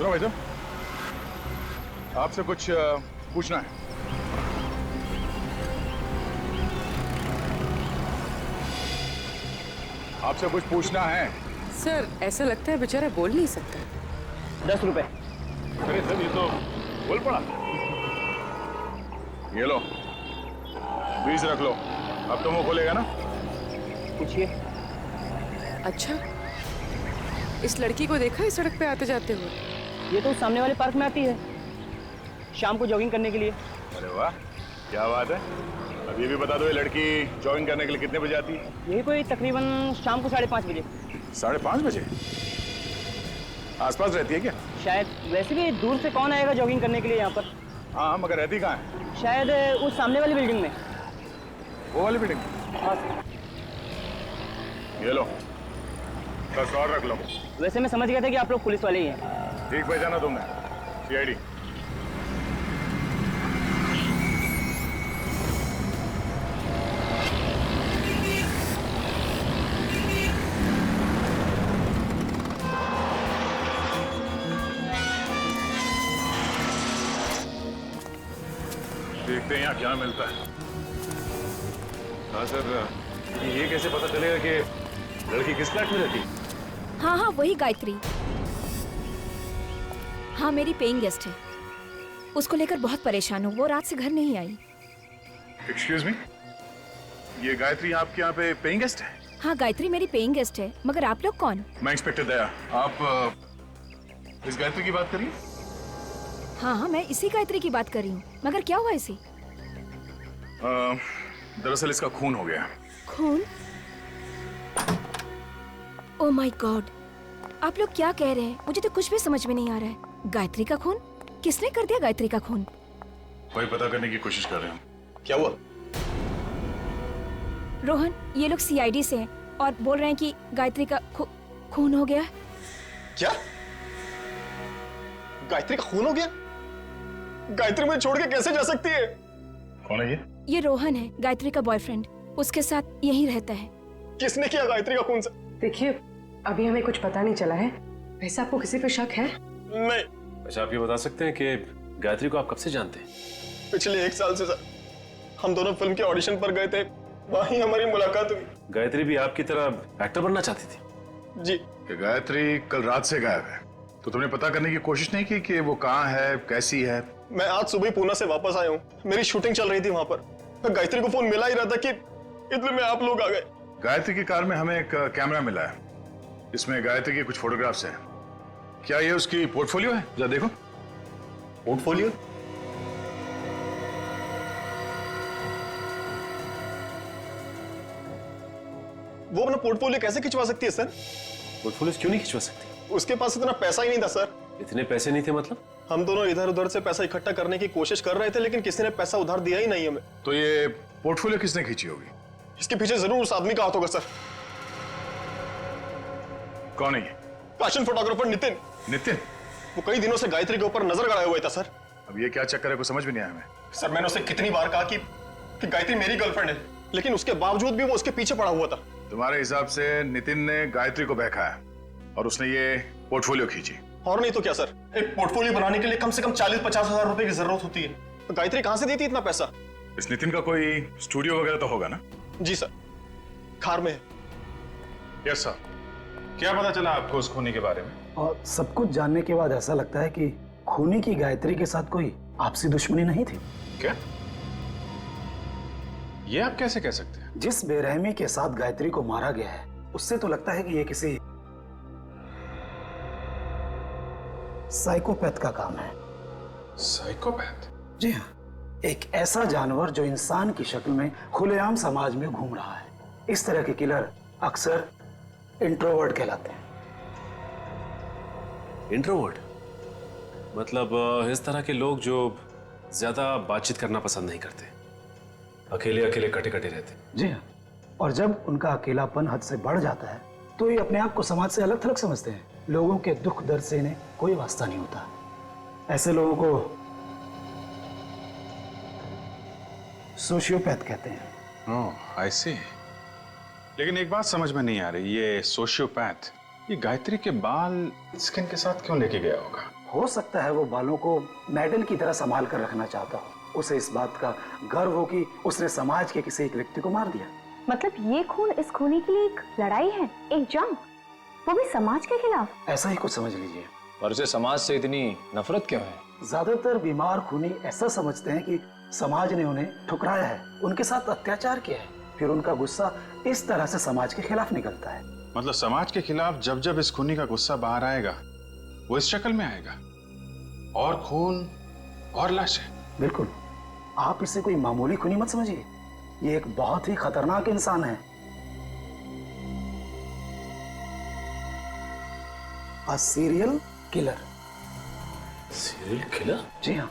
सुनो भाई साहब, आपसे कुछ पूछना है। आपसे कुछ पूछना है। सर ऐसा लगता है बेचारा बोल नहीं सकता। 10 रुपए। अरे सर ये तो बोल पड़ा। ये लो 20 रख लो। अब तो मुंह खोलेगा ना। पूछिए। अच्छा, इस लड़की को देखा है सड़क पे आते जाते हुए? ये तो सामने वाले पार्क में आती है शाम को जॉगिंग करने के लिए। अरे वाह, क्या बात है। अब ये भी बता दो, ये लड़की जॉगिंग करने के लिए कितने बजे आती है? यही कोई तकरीबन शाम को 5:30 बजे। 5:30 बजे? आसपास रहती है क्या? शायद। वैसे भी दूर से कौन आएगा जॉगिंग करने के लिए यहाँ पर। हाँ, मगर रहती कहाँ है? शायद उस सामने वाली बिल्डिंग में। वो वाली बिल्डिंग? हाँ। ये लो 10 और रख लो। वैसे मैं समझ गया था कि आप लोग पुलिस वाले ही हैं। ठीक पहचाना तुमने, CID। देखते हैं यहाँ क्या मिलता है। हाँ सर, ये कैसे पता चलेगा कि लड़की किस फ्लैट में रहती है? हाँ हाँ वही गायत्री। हाँ मेरी पेइंग गेस्ट है। उसको लेकर बहुत परेशान हूँ, वो रात से घर नहीं आई। एक्सक्यूज मी, ये गायत्री आपके यहाँ पे पेइंग गेस्ट है? हाँ गायत्री मेरी पेइंग गेस्ट है, मगर आप लोग कौन? मैं इंस्पेक्टर दया। आप इस गायत्री की बात करिए। हाँ हाँ मैं इसी गायत्री की बात कर रही हूँ, मगर क्या हुआ इसे? दरअसल इसका खून हो गया। खून? ओह माय गॉड, आप लोग क्या कह रहे हैं? मुझे तो कुछ भी समझ में नहीं आ रहा है। गायत्री का खून? किसने कर दिया गायत्री का खून? वही पता करने की कोशिश कर रहे हैं। क्या हुआ? रोहन, ये लोग CID से हैं और बोल रहे हैं कि गायत्री का खून हो गया। क्या? गायत्री का खून हो गया? गायत्री मुझे छोड़ के कैसे जा सकती है? कौन है ये? ये रोहन है, गायत्री का बॉयफ्रेंड। उसके साथ यहीं रहता है। किसने किया गायत्री का खून से? देखिए अभी हमें कुछ पता नहीं चला है। वैसे आपको किसी पे शक है? नहीं। अच्छा, आप ये बता सकते हैं कि गायत्री को आप कब से जानते हैं? पिछले 1 साल से सर। हम दोनों फिल्म के ऑडिशन पर गए थे, वहीं हमारी मुलाकात हुई। गायत्री भी आपकी तरह एक्टर बनना चाहती थी? जी। कि गायत्री कल रात से गायब है, तो तुमने पता करने की कोशिश नहीं की कि वो कहाँ है, कैसी है? मैं आज सुबह पूना से वापस आया हूँ। मेरी शूटिंग चल रही थी वहां पर। गायत्री को फोन मिला ही रहा था कि इतने में आप लोग आ गए। गायत्री की कार में हमें एक कैमरा मिला है, इसमें गायत्री के कुछ फोटोग्राफ्स हैं। क्या ये उसकी पोर्टफोलियो है? जरा देखो। पोर्टफोलियो? वो अपना पोर्टफोलियो कैसे खिंचवा सकती है सर? पोर्टफोलियोज क्यों नहीं खिंचवा सकती? उसके पास इतना पैसा ही नहीं था सर। इतने पैसे नहीं थे मतलब? हम दोनों इधर उधर से पैसा इकट्ठा करने की कोशिश कर रहे थे, लेकिन किसी ने पैसा उधार दिया ही नहीं हमें। तो ये पोर्टफोलियो किसने खींची होगी? इसके पीछे जरूर उस आदमी का हाथ होगा सर। कौन है ये? Fashion photographer Nitin. नितिन? वो कई दिनों से गायत्री के ऊपर नजर गड़ाया हुआ था सर। अब ये क्या चक्कर है, कुछ समझ में नहीं आया हमें। सर मैंने उसे कितनी बार कहा कि गायत्री मेरी गर्लफ्रेंड है, लेकिन उसके बावजूद भी वो उसके पीछे पड़ा हुआ था। तुम्हारे हिसाब से नितिन ने गायत्री को बहकाया और उसने ये पोर्टफोलियो खींची? और नहीं तो क्या सर, एक पोर्टफोलियो बनाने के लिए कम से कम 40-50 हजार रुपए की जरूरत होती है। तो गायत्री कहां से देती इतना पैसा? इस नितिन का कोई स्टूडियो वगैरह तो होगा ना? जी सर, खार में है। Yes sir. क्या पता चला आपको उस खूनी के बारे में? और सब कुछ जानने के बाद ऐसा लगता है कि खूनी की गायत्री के साथ कोई आपसी दुश्मनी नहीं थी। क्या? ये आप कैसे कह सकते हैं? जिस बेरहमी के साथ गायत्री को मारा गया है, उससे तो लगता है कि ये किसी साइकोपैथ का काम है। साइकोपैथ? जी हाँ, एक ऐसा जानवर जो इंसान की शक्ल में खुलेआम समाज में घूम रहा है। इस तरह के किलर अक्सर इंट्रोवर्ट कहलाते हैं। इंट्रोवर्ट मतलब इस तरह के लोग जो ज्यादा बातचीत करना पसंद नहीं करते, अकेले अकेले कटे कटे रहते। जी हाँ, और जब उनका अकेलापन हद से बढ़ जाता है तो ये अपने आप को समाज से अलग थलग समझते हैं। लोगों के दुख दर्द से इन्हें कोई वास्ता नहीं होता। ऐसे लोगों को सोशियोपैथ कहते हैं। ओह आई सी। लेकिन एक बात समझ में नहीं आ रही, ये सोशियोपैथ ये गायत्री के बाल स्किन के साथ क्यों लेके गया होगा? हो सकता है वो बालों को मेडल की तरह संभाल कर रखना चाहता हो। उसे इस बात का गर्व हो कि उसने समाज के किसी एक व्यक्ति को मार दिया। मतलब ये खून इस खूनी के लिए एक लड़ाई है, एक जंग, वो भी समाज के खिलाफ। ऐसा ही कुछ समझ लीजिए। और उसे समाज से इतनी नफरत क्यों है? ज्यादातर बीमार खूनी ऐसा समझते हैं कि समाज ने उन्हें ठुकराया है, उनके साथ अत्याचार किया है, फिर उनका गुस्सा इस तरह से समाज के खिलाफ निकलता है। मतलब समाज के खिलाफ जब जब इस खूनी का गुस्सा बाहर आएगा वो इस शक्ल में आएगा, और खून और लाशें। बिल्कुल, आप इसे कोई मामूली खूनी मत समझिए, ये एक बहुत ही खतरनाक इंसान है। A serial killer. Serial killer? जी हाँ,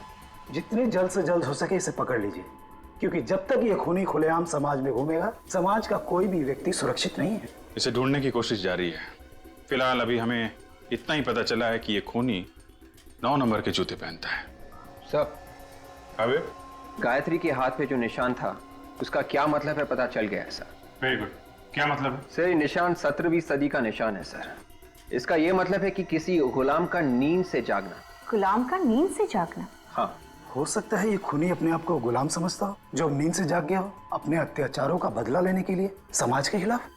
जितने जल्द से जल्द हो सके इसे पकड़ लीजिए, क्योंकि जब तक ये खूनी खुलेआम समाज में घूमेगा, समाज का कोई भी व्यक्ति सुरक्षित नहीं है। इसे ढूंढने की कोशिश जारी है। फिलहाल अभी हमें इतना ही पता चला है कि ये खूनी 9 नंबर के जूते पहनता है। सर, अबे गायत्री के हाथ पे जो निशान था उसका क्या मतलब है पता चल गया है सर। Very good. क्या मतलब है? सर, ये निशान 17वीं सदी का निशान है सर। इसका ये मतलब है कि किसी गुलाम का नींद से जागना। गुलाम का नींद से जागना? हाँ। हो सकता है ये खूनी अपने आप को गुलाम समझता हो, जो नींद से जाग गया हो अपने अत्याचारों का बदला लेने के लिए समाज के खिलाफ।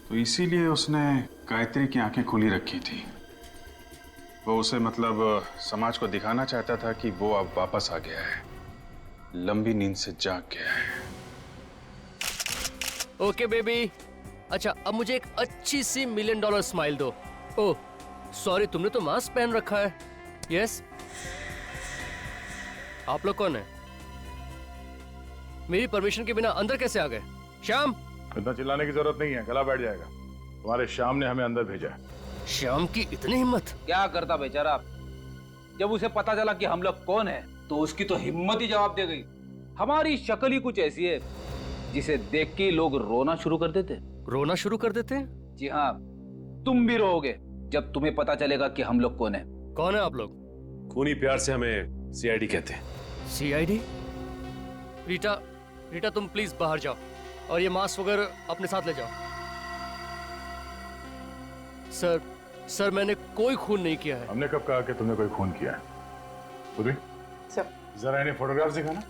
तो इसीलिए उसने गायत्री की आंखें खुली रखी थी। वो उसे मतलब समाज को दिखाना चाहता था कि वो अब वापस आ गया है, लंबी नींद से जाग गया है। ओके बेबी, अच्छा अब मुझे एक अच्छी सी $1 मिलियन स्माइल दो। ओह सॉरी, तुमने तो मास्क पहन रखा है। यस, आप लोग कौन है? मेरी परमिशन के बिना अंदर कैसे आ गए? श्याम। इतना चिल्लाने की जरूरत नहीं है, गला बैठ जाएगा। तुम्हारे श्याम ने हमें अंदर भेजा है। श्याम की इतनी हिम्मत? क्या करता बेचारा, जब उसे पता चला कि हम लोग कौन है तो उसकी तो हिम्मत ही जवाब दे गई। हमारी शक्ल ही कुछ ऐसी है जिसे देख के लोग रोना शुरू कर देते। रोना शुरू कर देते? जी हाँ, तुम भी रोओगे जब तुम्हें पता चलेगा कि हम लोग कौन है। कौन है आप लोग? खूनी प्यार से हमें सीआईडी कहते हैं। सीआईडी? रीटा तुम प्लीज बाहर जाओ और ये मास्क वगैरह अपने साथ ले जाओ। सर मैंने कोई खून नहीं किया है। हमने कब कहा कि तुमने कोई खून किया है? पूरी सर, जरा इन्हें फोटोग्राफ दिखाना।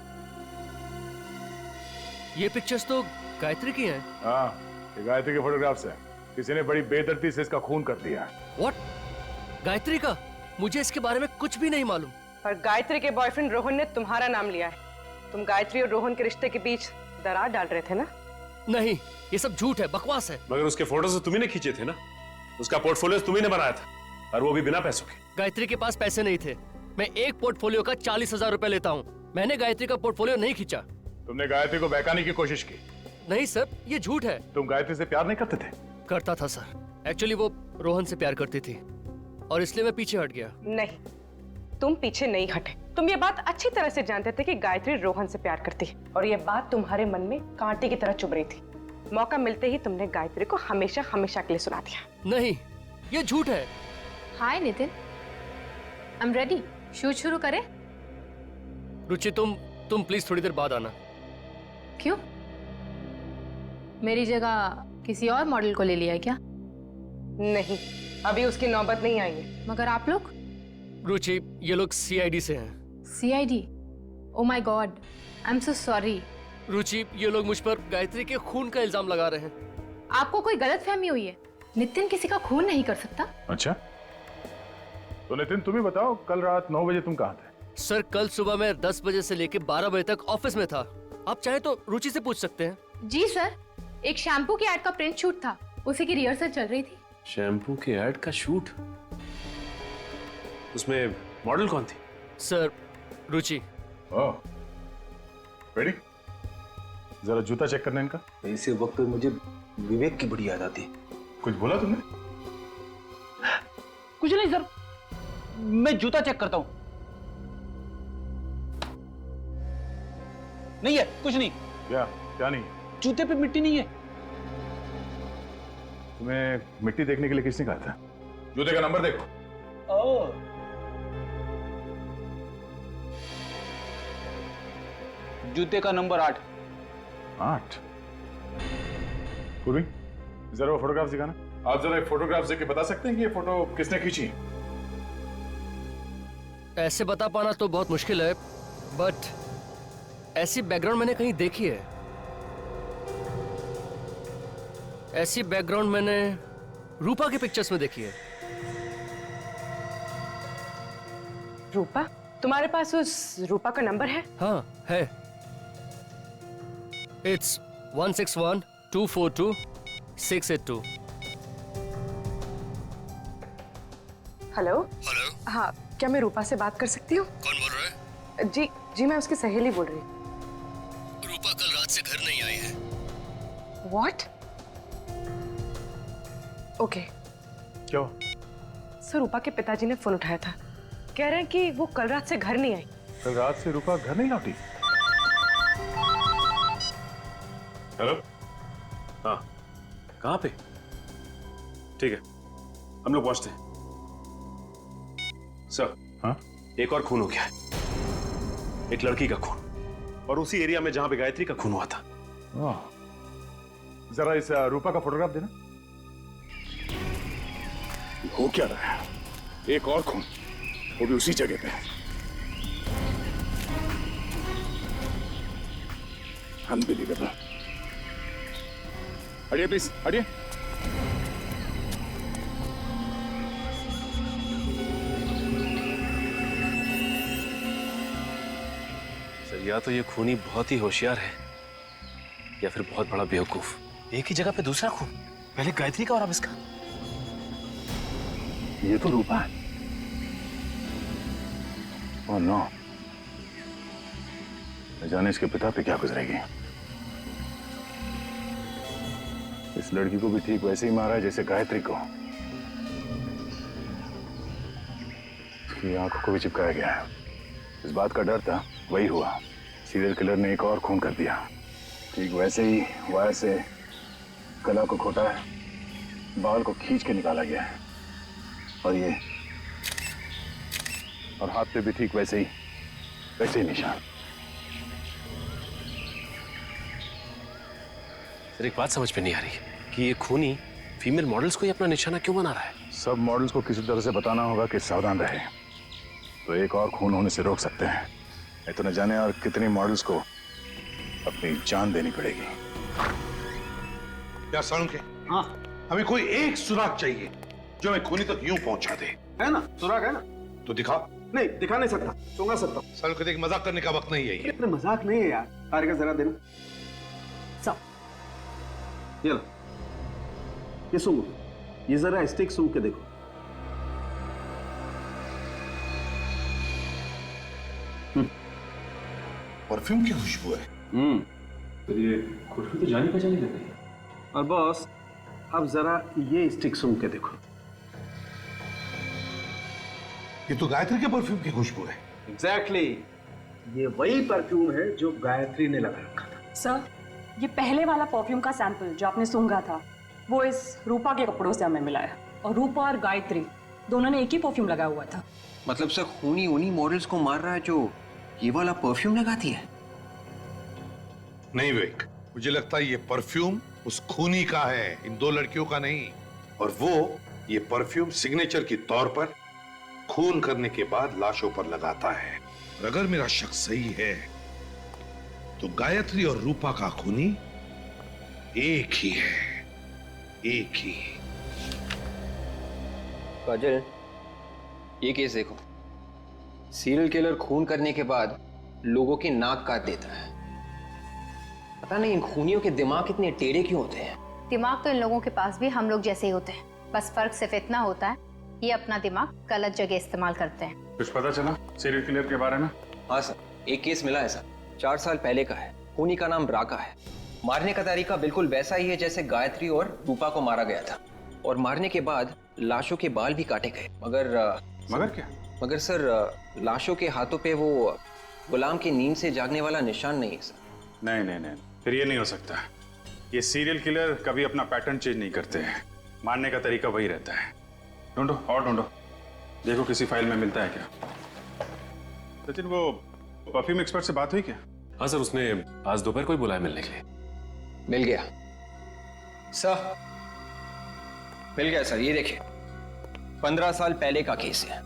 ये पिक्चर्स तो गायत्री की हैं। हाँ, ये गायत्री के फोटोग्राफ्स हैं। किसी ने बड़ी बेदर्दी से इसका खून कर दिया है। व्हाट? गायत्री का? मुझे इसके बारे में कुछ भी नहीं मालूम। पर गायत्री के बॉयफ्रेंड रोहन ने तुम्हारा नाम लिया है। तुम गायत्री और रोहन के रिश्ते के बीच दरार डाल रहे थे ना? नहीं, ये सब झूठ है, बकवास है। मगर उसके फोटोज तो तुम्ही ने खींचे थे ना, उसका पोर्टफोलियो तुम्ही ने बनाया था, और वो भी बिना पैसों के। गायत्री के पास पैसे नहीं थे। मैं एक पोर्टफोलियो का 40,000 रुपए लेता हूँ। मैंने गायत्री का पोर्टफोलियो नहीं खींचा। तुमने गायत्री को बहकाने की कोशिश की। नहीं सर, ये झूठ है। तुम गायत्री से प्यार नहीं करते थे? करता था सर, एक्चुअली वो रोहन से प्यार करती थी और इसलिए मैं पीछे हट गया। नहीं, तुम पीछे नहीं हटे। तुम ये बात अच्छी तरह से जानते थे कि गायत्री रोहन से प्यार करती है, और ये बात तुम्हारे मन में कांटे की तरह चुभ रही थी। मौका मिलते ही तुमने गायत्री को हमेशा हमेशा के लिए सुना दिया। नहीं, ये झूठ है। Hi Nitin, I am ready. Shoot शुरू करें? रुचि तुम प्लीज थोड़ी देर बाद आना। क्यों? मेरी जगह किसी और मॉडल को ले लिया है क्या? नहीं, अभी उसकी नौबत नहीं आई है। मगर आप लोग? रुचि, ये लोग सीआईडी से हैं। CID? Oh my God, I am so sorry. Ruchi, ये लोग मुझ पर गायत्री के खून का इल्जाम लगा रहे हैं। आपको कोई गलतफहमी हुई है। नितिन किसी का खून नहीं कर सकता। अच्छा, तो नितिन तुम ही बताओ, कल रात 9 बजे तुम कहाँ थे? सर, कल सुबह मैं 10 बजे से लेकर 12 बजे तक ऑफिस में था। आप चाहे तो रुचि से पूछ सकते हैं। जी सर, एक शैम्पू की एड का प्रिंट शूट था, उसी की रिहर्सल चल रही थी। शैम्पू के ऐड का शूट? उसमें मॉडल कौन थी? सर, रुचि। ओह, रेडी? जरा जूता चेक करना इनका। ऐसे वक्त पे मुझे विवेक की बड़ी याद आती है। कुछ बोला तुमने? कुछ नहीं सर, मैं जूता चेक करता हूं। नहीं है, कुछ नहीं। क्या नहीं? जूते पे मिट्टी नहीं है। तुम्हें मिट्टी देखने के लिए किसने कहा था? जूते का नंबर देखो। ओह, जूते का नंबर 8। 8? पूरी, जरा वो फोटोग्राफ दिखाना। आप जरा एक फोटोग्राफ देख के बता सकते हैं कि ये फोटो किसने खींची? ऐसे बता पाना तो बहुत मुश्किल है, बट ऐसी बैकग्राउंड मैंने कहीं देखी है। ऐसी बैकग्राउंड मैंने रूपा की पिक्चर्स में देखी है। रूपा? तुम्हारे पास उस रूपा का नंबर है? हाँ है। It's 161-242-682। हेलो। हेलो। हाँ, क्या मैं रूपा से बात कर सकती हूँ? कौन बोल रहा है? जी मैं उसकी सहेली बोल रही हूँ। रूपा कल रात से घर नहीं आई है। What? ओके। क्यों? सर, रूपा के पिताजी ने फोन उठाया था, कह रहे हैं कि वो कल रात से घर नहीं आई। कल रात से रूपा घर नहीं लौटी? हेलो। हाँ, कहाँ पे? ठीक है, हम लोग पहुंचते हैं। सर। हाँ? एक और खून हो गया है, एक लड़की का खून, और उसी एरिया में जहां पे गायत्री का खून हुआ था। जरा इस रूपा का फोटोग्राफ देना। हो क्या रहा है? एक और खून, वो भी उसी जगह पे। अनबिलीवेबल। हटिए प्लीज, हटिए। सर, या तो ये खूनी बहुत ही होशियार है या फिर बहुत बड़ा बेवकूफ। एक ही जगह पे दूसरा खून, पहले गायत्री का और अब इसका। ये तो रूपा है। ओह नो, न जाने इसके पिता पे क्या गुजरेगी। इस लड़की को भी ठीक वैसे ही मारा है जैसे गायत्री को। उसकी आंखों को भी चिपकाया गया है। इस बात का डर था, वही हुआ। सीरियल किलर ने एक और खून कर दिया। ठीक वैसे ही वायर से गला को खोटा है, बाल को खींच के निकाला गया है, और हाथ पे भी ठीक वैसे ही निशान। सर, एक बात समझ में नहीं आ रही कि ये खूनी फीमेल मॉडल्स को ही अपना निशाना क्यों बना रहा है? सब मॉडल्स को किसी तरह से बताना होगा कि सावधान रहे, तो एक और खून होने से रोक सकते हैं। नहीं तो न जाने और कितनी मॉडल्स को अपनी जान देनी पड़ेगी। क्या सारुण के? हाँ, हमें कोई एक सुराग चाहिए जो हमें खूनी तक यूं पहुंचा दे। है ना, सुराग है ना? तो दिखा। नहीं, दिखा नहीं सकता, सुंगा सकता हूँ। सारुण के, देख, मजाक करने का वक्त नहीं है ये। इतना मजाक नहीं है यार। तारिका जरा देना। ये लो, ये सूंघो, ये जरा स्टिक सूंघ के देखो। परफ्यूम की खुशबू है। तो ये खुशबू तो जानी पहचानी लग रही है। और बॉस, अब जरा ये स्टिक सूंघ के देखो। ये तो गायत्री के परफ्यूम की खुशबू है। एग्जैक्टली, ये वही परफ्यूम है जो गायत्री ने लगा रखा था। सर, ये पहले वाला परफ्यूम का सैंपल जो आपने सूंघा था, वो इस रूपा के कपड़ों से हमें मिला है, और रूपा और गायत्री दोनों ने एक ही परफ्यूम लगाया हुआ था। मतलब सर, खूनी उन्हीं मॉडल्स को मार रहा है जो ये वाला परफ्यूम लगाती है? नहीं विवेक, मुझे लगता है ये परफ्यूम उस खूनी का है, इन दो लड़कियों का नहीं। और वो ये परफ्यूम सिग्नेचर के तौर पर खून करने के बाद लाशों पर लगाता है। और अगर मेरा शक सही है तो गायत्री और रूपा का खूनी एक ही है, एक ही। काजल, ये केस देखो। सीरियल किलर खून करने के बाद लोगों की नाक काट देता है। पता नहीं इन खूनियों के दिमाग इतने टेढ़े क्यों होते हैं। दिमाग तो इन लोगों के पास भी हम लोग जैसे ही होते हैं, बस फर्क सिर्फ इतना होता है, ये अपना दिमाग गलत जगह इस्तेमाल करते हैं। कुछ पता चला सीरियल किलर के बारे में? हाँ सर, एक केस मिला है सर, 4 साल पहले का है। खूनी का नाम राका है। मारने का तरीका बिल्कुल वैसा ही है जैसे गायत्री और रूपा को मारा गया था, और मारने के बाद लाशों के बाल भी काटे गए। मगर क्या? मगर सर, लाशों के हाथों पे वो गुलाम की नींद से जागने वाला निशान नहीं है सर। नहीं, फिर ये नहीं हो सकता। ये सीरियल किलर कभी अपना पैटर्न चेंज नहीं करते हैं। मारने का तरीका वही रहता है। ढूंढो और ढूंढो, देखो किसी फाइल में मिलता है क्या। सचिन, वो परफ्यूम एक्सपर्ट से बात हुई क्या? हाँ सर, उसने आज दोपहर को ही बुलाया मिलने के लिए। मिल गया सर, मिल गया सर। ये देखिए, 15 साल पहले का केस है।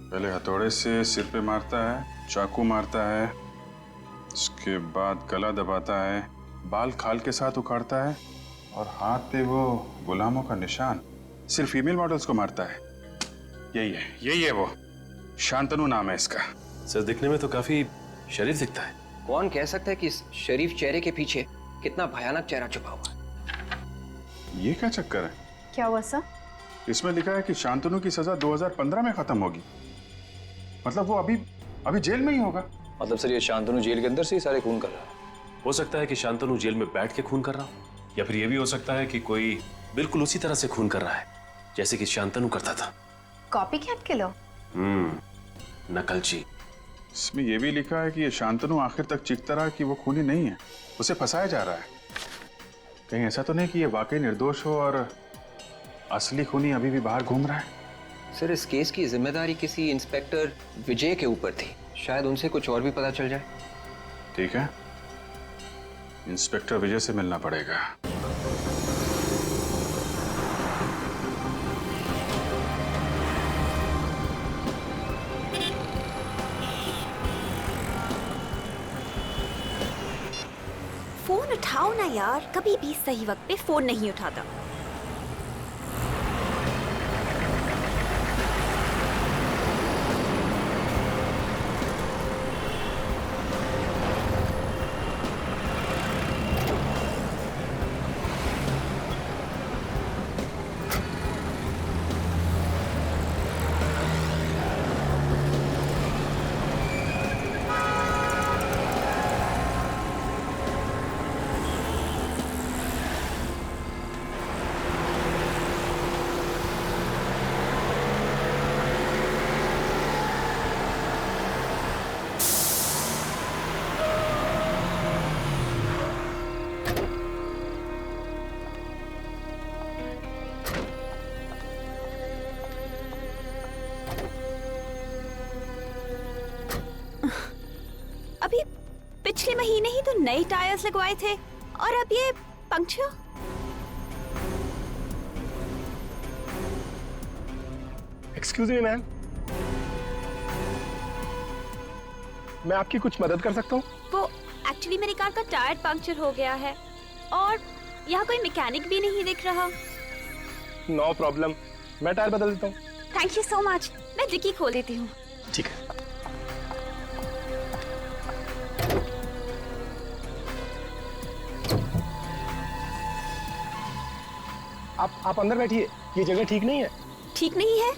पहले हथौड़े से सिर पे मारता है, चाकू मारता है, उसके बाद गला दबाता है, बाल खाल के साथ उखाड़ता है और हाथ पे वो गुलामों का निशान सिर्फ फीमेल मॉडल्स को मारता है। यही है वो। शांतनु नाम है इसका। सर दिखने में तो काफी शरीफ दिखता है। कौन कह सकता है कि इस शरीफ चेहरे के पीछे कितना भयानक चेहरा छुपा हुआ है? ये क्या चक्कर है? क्या हुआ सर? इसमें लिखा है कि शांतनु की सजा 2015 में खत्म होगी। मतलब वो अभी जेल में ही होगा। मतलब सर ये शांतनु जेल के अंदर से ही सारे खून कर रहा है? हो सकता है कि शांतनु जेल में बैठ के खून कर रहा हो, या फिर ये भी हो सकता है कि कोई बिल्कुल उसी तरह से खून कर रहा है जैसे कि शांतनु करता था। Copy cat killer? नकलची। इसमें यह भी लिखा है कि ये शांतनु आखिर तक चीखता रहा कि वो खूनी नहीं है, उसे फंसाया जा रहा है। कहीं ऐसा तो नहीं कि ये वाकई निर्दोष हो और असली खूनी अभी भी बाहर घूम रहा है? सर इस केस की जिम्मेदारी किसी इंस्पेक्टर विजय के ऊपर थी, शायद उनसे कुछ और भी पता चल जाए। ठीक है, इंस्पेक्टर विजय से मिलना पड़ेगा। फोन उठाओ ना यार, कभी भी सही वक्त पे फोन नहीं उठाता। अभी पिछले महीने ही तो नए टायर्स लगवाए थे और अब ये पंक्चर। एक्सक्यूज मी मैम, मैं आपकी कुछ मदद कर सकता हूँ? वो एक्चुअली मेरी कार का टायर पंक्चर हो गया है और यहाँ कोई मैकेनिक भी नहीं दिख रहा। नो प्रॉब्लम, मैं टायर बदल देता हूँ। Thank you so much. मैं डिक्की खोल देती हूँ। ठीक है। आप अंदर बैठिए, ये जगह ठीक नहीं है। ठीक नहीं है?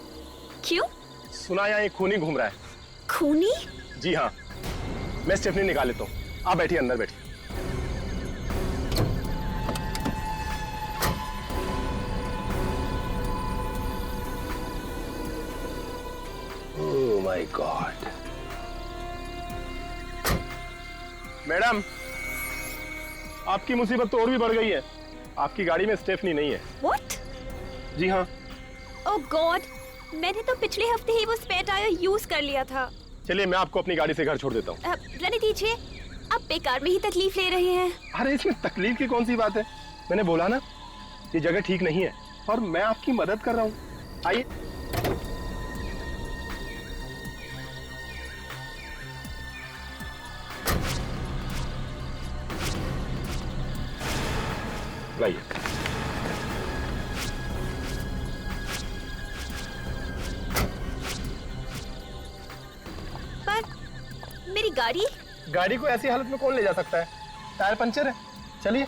क्यों? सुना यहाँ एक खूनी घूम रहा है। खूनी? जी हाँ, मैं स्टेफनी निकाल लेता हूँ, आप बैठिए, अंदर बैठिए। Oh my God. मैडम, आपकी मुसीबत तो और भी बढ़ गई है। आपकी गाड़ी में स्टेफनी नहीं है। What? जी हाँ। ओह गॉड, मैंने तो पिछले हफ्ते ही वो स्पेयर टायर यूज कर लिया था। चलिए मैं आपको अपनी गाड़ी से घर छोड़ देता हूँ। रहने दीजिए, आप बेकार में ही तकलीफ ले रहे हैं। अरे इसमें तकलीफ की कौन सी बात है? मैंने बोला ना, ये जगह ठीक नहीं है और मैं आपकी मदद कर रहा हूँ। आइए। लाइए। पर मेरी गाड़ी को ऐसी हालत में कौन ले जा सकता है? टायर पंचर है। चलिए।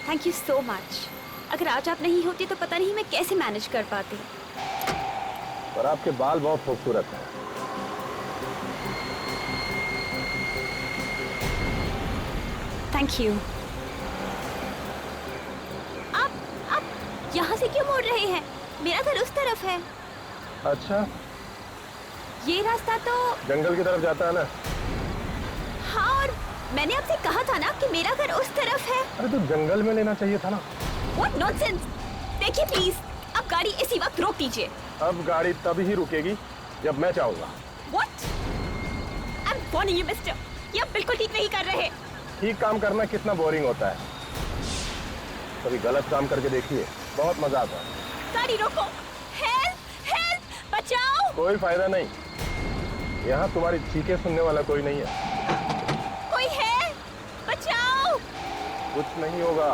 Thank you so much. अगर आज आप नहीं होती तो पता नहीं मैं कैसे मैनेज कर पाती। पर आपके बाल बहुत खूबसूरत हैं। Thank you. आप यहाँ से क्यों मुड़ रहे हैं? मेरा घर उस तरफ है। अच्छा, ये रास्ता तो जंगल की तरफ जाता है ना। मैंने आपसे कहा था ना कि मेरा घर उस तरफ है। अरे तो जंगल में लेना चाहिए था ना। What nonsense! देखिए प्लीज, अब गाड़ी इसी वक्त रोक दीजिए। अब गाड़ी तभी ही रुकेगी जब मैं चाहूंगा। What? I'm warning you, mister. ये आप बिल्कुल ठीक नहीं कर रहे। ठीक काम करना कितना बोरिंग होता है। कभी गलत काम करके देखिए, बहुत मजा आता है। गाड़ी रोको। हेल्प! हेल्प! बचाओ! कोई फायदा नहीं। यहाँ तुम्हारी चीखें सुनने वाला कोई नहीं है। कोई है? बचाओ! कुछ नहीं होगा।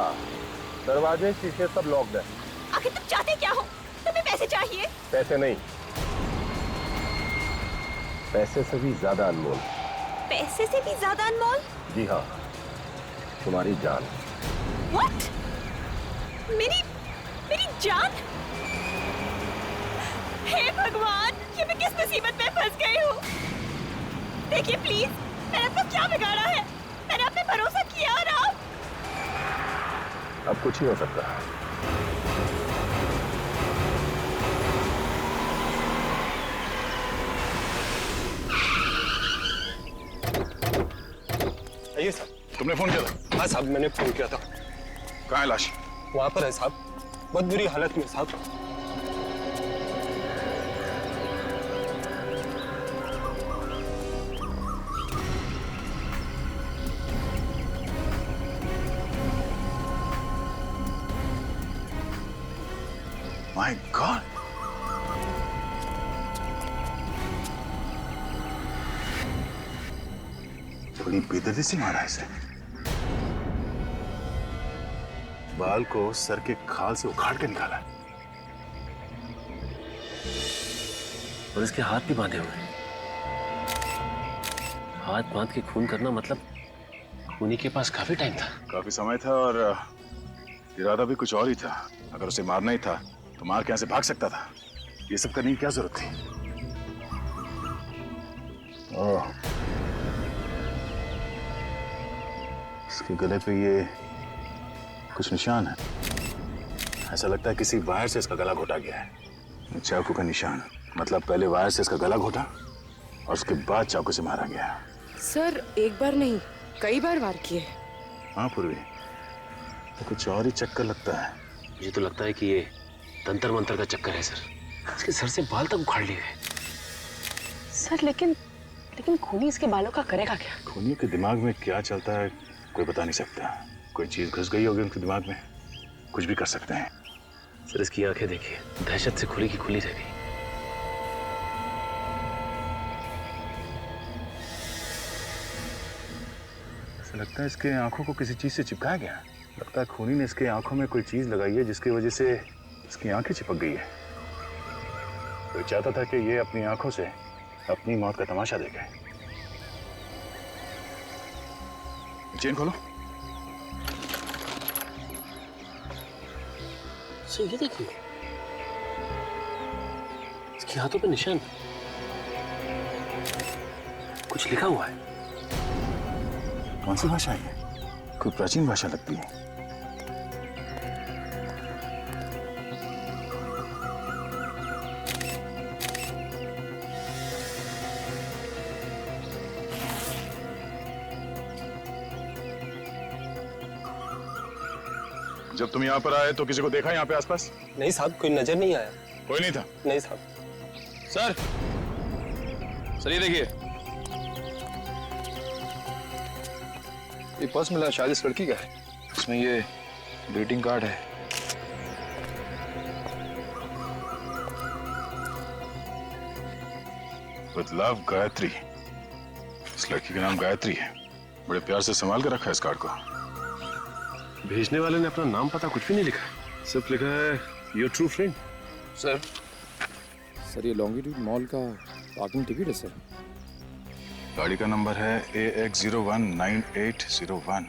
दरवाजे शीशे सब लॉक्ड है। आखिर तुम चाहते क्या हो? तुम्हें पैसे चाहिए? पैसे नहीं, पैसे से भी ज्यादा अनमोल। पैसे से भी ज्यादा अनमोल? जी हाँ, तुम्हारी जान। What? मेरी जान? हे भगवान, ये मैं किस मुसीबत में फंस गई हूँ? देखिए प्लीज, मैंने आपको क्या बिगाड़ा है? मैंने आप पे भरोसा किया और आप? अब कुछ ही हो सकता है। आइए साहब। तुमने फोन किया था? हाँ साहब, मैंने फोन किया था। कहाँ है लाश? वहां पर है साहब, बहुत बुरी हालत में साहब। My God! बड़ी बेदर्दी से मारा है इसे। बाल को सर के खाल से उखाड़ के निकाला और इसके हाथ भी बांधे हुए हैं। हाथ बांध के खून करना मतलब खूनी के पास काफी टाइम था। काफी समय था और इरादा भी कुछ और ही था। अगर उसे मारना ही था तो मार के यहाँ से भाग सकता था। ये सब करने की क्या जरूरत थी? ओह, इसके गले पे ये कुछ निशान है। ऐसा लगता है किसी वायर से इसका गला घोटा गया है। चाकू का निशान, मतलब पहले वायर से इसका गला घोटा और उसके बाद चाकू से मारा गया। सर, एक बार नहीं, कई बार वार किए। हाँ पूर्वी, तो कुछ और ही चक्कर लगता है। मुझे तो लगता है कि ये तंत्र मंत्र का चक्कर है सर। इसके सर से बाल तक उखाड़ लिए गए। सर लेकिन खूनी इसके बालों का करेगा क्या? खूनियों के दिमाग में क्या चलता है कोई बता नहीं सकता। कोई चीज घुस गई होगी उनके दिमाग में, कुछ भी कर सकते हैं। सर इसकी आंखें देखिए, दहशत से खुली की खुली रह गई। ऐसा लगता है इसके आंखों को किसी चीज से चिपकाया गया। लगता है खूनी ने इसके आंखों में कोई चीज लगाई है जिसकी वजह से इसकी आंखें चिपक गई है। कोई चाहता था कि ये अपनी आंखों से अपनी मौत का तमाशा देखे। चेन खोलो। ये देखिए, इसके हाथों पे निशान, कुछ लिखा हुआ है। कौन सी भाषा है? कोई प्राचीन भाषा लगती है। जब तुम यहाँ पर आए तो किसी को देखा यहाँ पे आसपास? नहीं साहब, कोई नजर नहीं आया। कोई नहीं था? नहीं साहब। सर ये देखिए, ये पर्स मिला, शायद इस लड़की का है। इसमें ये ग्रीटिंग कार्ड है। With love Gayatri. इस लड़की का नाम गायत्री है। बड़े प्यार से संभाल के रखा है इस कार्ड को। भेजने वाले ने अपना नाम पता कुछ भी नहीं लिखा है, सिर्फ लिखा है योर ट्रू फ्रेंड। सर ये लॉन्गिट्यूड मॉल का पार्किंग टिकट है सर। गाड़ी का नंबर है AX019801।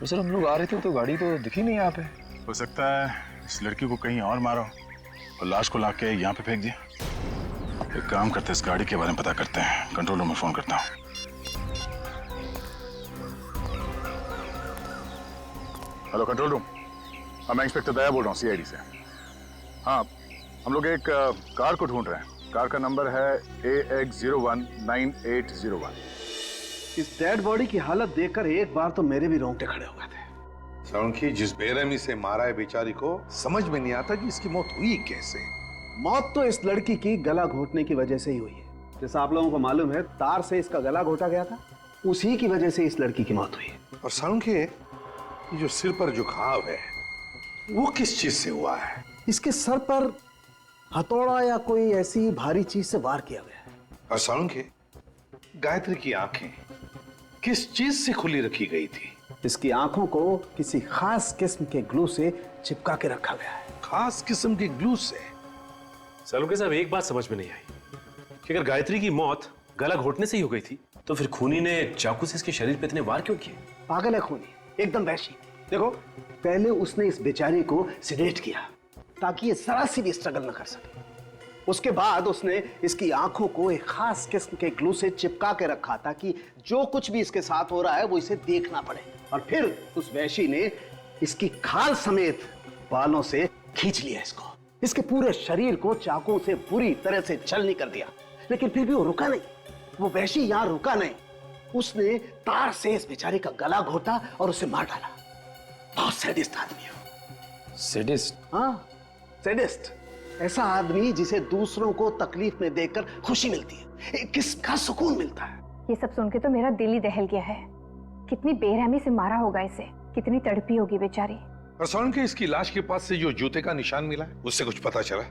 तो सर हम लोग आ रहे थे तो गाड़ी तो दिखी नहीं यहाँ पे। हो सकता है इस लड़की को कहीं और मारो और लाश को लाके यहाँ पे फेंक दिया। एक काम करते हैं, इस गाड़ी के बारे में पता करते हैं। कंट्रोल रूम में फोन करता हूँ। हेलो कंट्रोल रूम, हाँ मैं इंस्पेक्टर दया बोल रहा हूँ CID से। हाँ, हम लोग एक कार को ढूंढ रहे हैं। कार का नंबर है AX019801। इस डेड बॉडी की हालत देखकर एक बार तो मेरे भी रोंगटे खड़े हो गए थे। सालुंखी, जिस बेरहमी से मारा है बेचारी को, समझ में नहीं आता कि इसकी मौत हुई कैसे। मौत तो इस लड़की की गला घोटने की वजह से ही हुई है। जैसा आप लोगों को मालूम है, तार से इसका गला घोटा गया था, उसी की वजह से इस लड़की की मौत हुई है। और सालुंखी, ये जो सिर पर जो घाव है वो किस चीज से हुआ है? इसके सर पर हथौड़ा या कोई ऐसी भारी चीज से वार किया गया है। और सालुंखी, गायत्री की आंखें किस चीज से खुली रखी गई थी? इसकी आंखों को किसी खास किस्म के ग्लू से चिपका के रखा गया है। खास किस्म के ग्लू से? सालुंखे साहब, एक बात समझ में नहीं आई कि अगर गायत्री की मौत गला घोटने से ही हो गई थी तो फिर खूनी ने चाकू से इसके शरीर पे इतने वार क्यों किए? पागल है खूनी, एकदम वैशी। देखो, पहले उसने इस बेचारी को सिडेट किया ताकि ये जरा सी भी स्ट्रगल न कर सके। उसके बाद उसने इसकी आंखों को एक खास किस्म के ग्लू से चिपका के रखा ताकि जो कुछ भी इसके साथ हो रहा है वो इसे देखना पड़े। और फिर उस वैशी ने इसकी खाल समेत बालों से खींच लिया इसको। इसके पूरे शरीर को चाकू से बुरी तरह से छलनी कर दिया। लेकिन फिर भी वो रुका नहीं। वो वैशी यहां रुका नहीं, उसने तार से इस बेचारे का गला घोटा और उसे मार डाला। बहुत सैडिस्ट आदमी है। सैडिस्ट? हाँ, सैडिस्ट। ऐसा आदमी जिसे दूसरों को तकलीफ में देखकर खुशी मिलती है, एक किस्म का सुकून मिलता है। ये सब सुन के तो मेरा दिल ही दहल गया है। कितनी बेरहमी से मारा होगा इसे, कितनी तड़पी होगी बेचारी। और सालुंखी, इसकी लाश के पास से जो जूते का निशान मिला है उससे कुछ पता चला?